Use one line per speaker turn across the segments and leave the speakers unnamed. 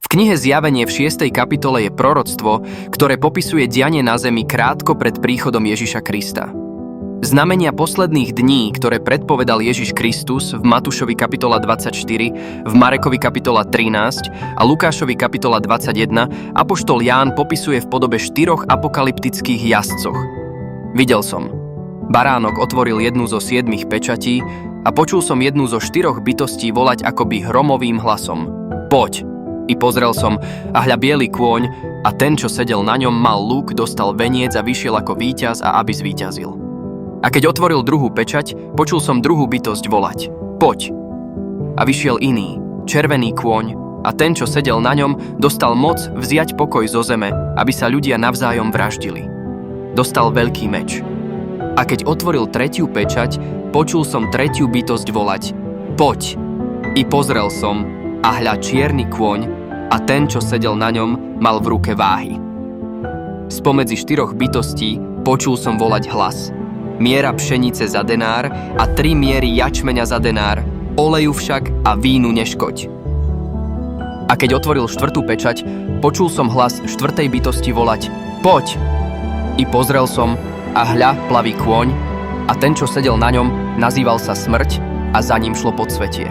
V knihe Zjavenie v 6. kapitole je proroctvo, ktoré popisuje dianie na zemi krátko pred príchodom Ježiša Krista. Znamenia posledných dní, ktoré predpovedal Ježiš Kristus v Matúšovi kapitola 24, v Marekovi kapitola 13 a Lukášovi kapitola 21, apoštol Ján popisuje v podobe 4 apokalyptických jazdcoch. Videl som. Baránok otvoril jednu zo 7 pečatí a počul som jednu zo 4 bytostí volať akoby hromovým hlasom. Poď! I pozrel som, a hľa biely kôň, a ten, čo sedel na ňom, mal luk, dostal veniec a vyšiel ako víťaz a aby zvíťazil. A keď otvoril druhú pečať, počul som druhú bytosť volať. Poď! A vyšiel iný, červený kôň, a ten, čo sedel na ňom, dostal moc vziať pokoj zo zeme, aby sa ľudia navzájom vraždili. Dostal veľký meč. A keď otvoril tretiu pečať, počul som tretiu bytosť volať. Poď! I pozrel som, a hľa čierny kôň, a ten, čo sedel na ňom, mal v ruke váhy. Spomedzi 4 bytostí počul som volať hlas. Miera pšenice za denár a 3 miery jačmeňa za denár, oleju však a vínu neškoď. A keď otvoril 4. pečať, počul som hlas 4. bytosti volať. Poď! I pozrel som, a hľa plavý kôň, a ten, čo sedel na ňom, nazýval sa Smrť a za ním šlo podsvetie.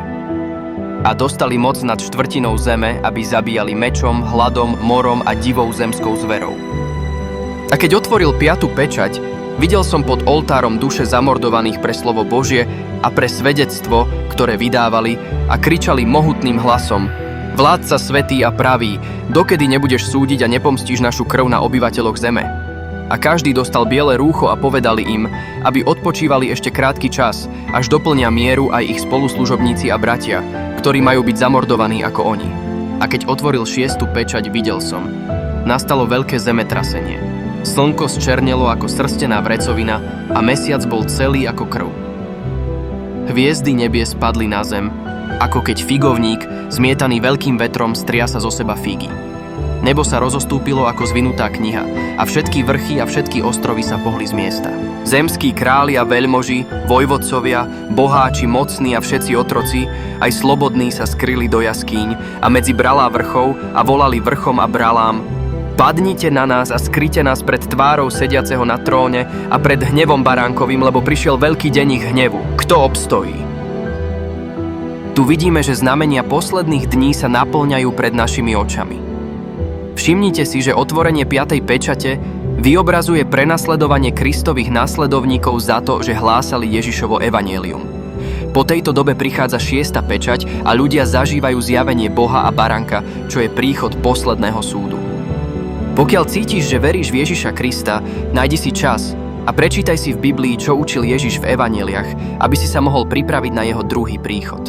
A dostali moc nad štvrtinou zeme, aby zabíjali mečom, hladom, morom a divou zemskou zverou. A keď otvoril 5. pečať, videl som pod oltárom duše zamordovaných pre slovo Božie a pre svedectvo, ktoré vydávali a kričali mohutným hlasom. Vládca svätý a pravý, dokedy nebudeš súdiť a nepomstíš našu krv na obyvateľoch zeme? A každý dostal biele rúcho a povedali im, aby odpočívali ešte krátky čas, až doplnia mieru aj ich spoluslužobníci a bratia, ktorí majú byť zamordovaní ako oni. A keď otvoril 6. pečať, videl som. Nastalo veľké zemetrasenie. Slnko zčernelo ako srstená vrecovina a mesiac bol celý ako krv. Hviezdy nebie spadli na zem, ako keď figovník, zmietaný veľkým vetrom, striasa zo seba figy. Nebo sa rozostúpilo ako zvinutá kniha a všetky vrchy a všetky ostrovy sa pohli z miesta. Zemskí králi a veľmoži, vojvodcovia, boháči, mocní a všetci otroci, aj slobodní sa skryli do jaskýň a medzi bralá vrchov a volali vrchom a bralám. Padnite na nás a skryte nás pred tvárou sediaceho na tróne a pred hnevom baránkovým, lebo prišiel veľký deň ich hnevu. Kto obstojí? Tu vidíme, že znamenia posledných dní sa naplňajú pred našimi očami. Všimnite si, že otvorenie 5. pečate vyobrazuje prenasledovanie Kristových nasledovníkov za to, že hlásali Ježišovo evanjelium. Po tejto dobe prichádza 6. pečať a ľudia zažívajú zjavenie Boha a baránka, čo je príchod posledného súdu. Pokiaľ cítiš, že veríš v Ježiša Krista, nájdi si čas a prečítaj si v Biblii, čo učil Ježiš v evanjeliách, aby si sa mohol pripraviť na jeho druhý príchod.